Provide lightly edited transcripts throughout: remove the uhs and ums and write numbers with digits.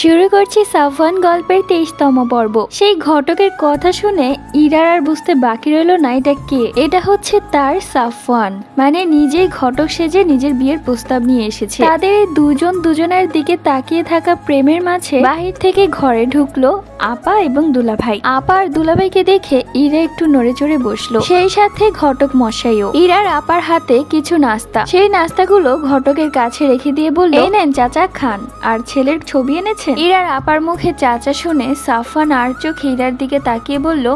শুরু করছি সাফওয়ান গল্পের 23তম পর্ব। সেই ঘটকের কথা শুনে ইরার আর বুঝতে বাকি রইল না এটা কে। এটা হচ্ছে তার সাফওয়ান, মানে নিজেই ঘটক সেজে নিজের বিয়ের প্রস্তাব নিয়ে এসেছে। তাদের দুজন দুজনের দিকে তাকিয়ে থাকা প্রেমের মাঝে বাহির থেকে ঘরে ঢুকলো আপা এবং দুলাভাই। আপা আর দুলাভাইকে দেখে ইরা একটু নড়ে চড়ে বসলো, সেই সাথে ঘটক মশাইও। ইরার আপার হাতে কিছু নাস্তা, সেই নাস্তাগুলো ঘটকের কাছে রেখে দিয়ে বলল, এই নেন চাচা খান। আর ছেলের ছবি এনেছেন। ইরার আপার মুখে চাচা শুনে সাফওয়ান আর চোখে ইরার দিকে তাকিয়ে বলল,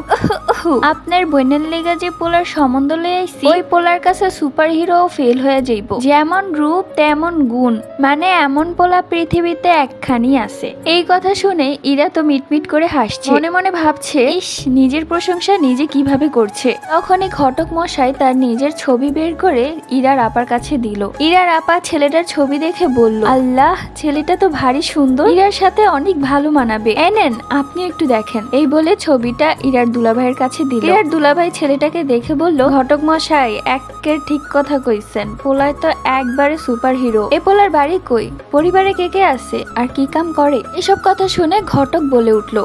আপনার বোনের লেগা যে পোলার সম্বন্ধ লয়ে আইছি, ওই পোলার কাছে সুপার হিরো ফেল হয়ে যাইব। যেমন রূপ তেমন গুণ, মানে এমন পোলা পৃথিবীতে একখানি আছে। এই কথা শুনে ইরা তো মিটমিট করে হাসছে, মনে মনে ভাবছে, ইস নিজের প্রশংসা নিজে কিভাবে করছে। তখনই ঘটক মশাই তার নিজের ছবি বের করে ইরার আপার কাছে দিল। ইরার আপা ছেলেটার ছবি দেখে বলল, আল্লাহ ছেলেটা তো ভারী সুন্দর, ইরার সাথে অনেক ভালো মানাবে, এনেন আপনি একটু দেখেন। এই বলে ছবিটা ইরার দুলাভাইয়ের কাছে দিল। ইরার দুলাভাই ছেলেটাকে দেখে বলল, ঘটক মশাই একের ঠিক কথা কইছেন, পোলায় তো একবারে সুপার হিরো। এ পোলার বাড়ি কই, পরিবারে কে কে আছে, আর কি কাম করে? এসব কথা শুনে ঘটক বলে উঠল,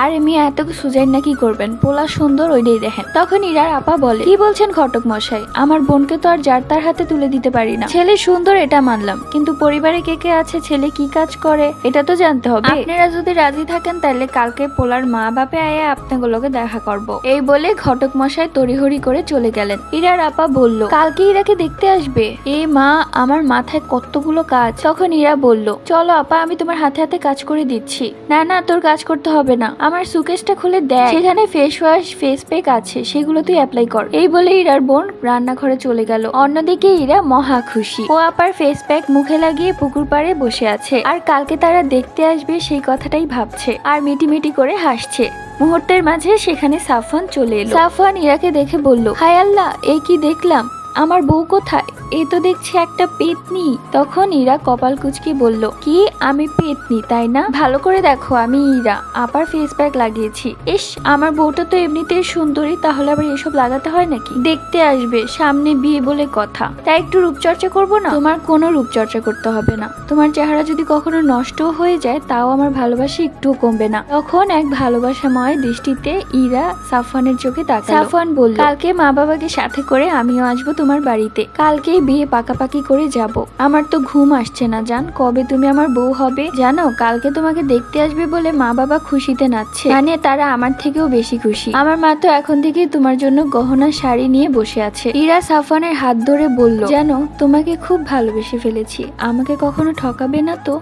আরে মিয়া এত সুজাইন না কি করবেন, পোলা সুন্দর ওইটাই দেখেন। তখন ইরার আপা বলে, কি বলছেন ঘটক মশাই, আমার বোনকে তো আর যার তার হাতে তুলে দিতে পারি না। ছেলে সুন্দর এটা মানলাম, কিন্তু পরিবারে কে কে আছে, ছেলে কি কাজ করে এটা তো জানতে হবে। আপনারা যদি রাজি থাকেন তাহলে কালকে পোলার মা বাপে আয়া আপনাগুলোকে দেখা করব। এই বলে ঘটক মশাই তড়িহড়ি করে চলে গেলেন। ইরার আপা বলল, কালকে ইরাকে দেখতে আসবে? এ মা, আমার মাথায় কতগুলো কাজ। তখন ইরা বলল, চলো আপা আমি তোমার হাতে হাতে কাজ করে দিচ্ছি। না না তোর কাজ করতে হবে না, আমার সুকেশটা খুলে দেখ, সেখানে ফেস ওয়াশ ফেস প্যাক আছে, সেগুলো তুই অ্যাপ্লাই কর। এই বলে ইরার বোন রান্নাঘরে চলে গেল। অন্যদিকে ইরা মহা খুশি, ও আপার ফেস প্যাক মুখে লাগিয়ে পুকুর পাড়ে বসে আছে, আর কালকে তারা দেখতে আসবে সেই কথাটাই ভাবছে আর মিটিমিটি করে হাসছে। মুহূর্তের মাঝে সেখানে সাফওয়ান চলে এলো। সাফওয়ান ইরাকে দেখে বলল, হায় আল্লাহ, এই কি দেখলাম, আমার বউ কোথায়? এ তো দেখছি একটা পেতনি। তখন ইরা কপাল কুচকি বলল, কি আমি পেতনি তাই না? ভালো করে দেখো আমি ইরা, আপার ফেস প্যাক লাগিয়েছি। ইস আমার বউটা তো এমনিতেই সুন্দরী, তাহলে আবার এসব লাগাতে হয় নাকি? দেখতে আসবে, সামনে বিয়ে বলে কথা, তাই একটু রূপচর্চা করবো না? তোমার কোনো রূপচর্চা করতে হবে না, তোমার চেহারা যদি কখনো নষ্ট হয়ে যায় তাও আমার ভালোবাসা একটুও কমবে না। তখন এক ভালোবাসাময় দৃষ্টিতে ইরা সাফওয়ানের চোখে তাকালো। সাফওয়ান বলল, কালকে মা বাবাকে সাথে করে আমিও আসবো তোমার বাড়িতে, কালকে বিয়ে পাকাপাকি করে যাব। আমার তো ঘুম আসছে না জান, কবে তুমি আমার বউ হবে? জানো কালকে তোমাকে দেখতে আসবে বলে মা বাবা খুশিতে নাচছে, মানে তারা আমার থেকেও বেশি খুশি। আমার মা তো এখন থেকে তোমার জন্য গহনা শাড়ি নিয়ে বসে আছে। ইরা সাফওয়ানের হাত ধরে বলল, জানো তোমাকে খুব ভালোবেসে ফেলেছি, আমাকে কখনো ঠকাবে না তো?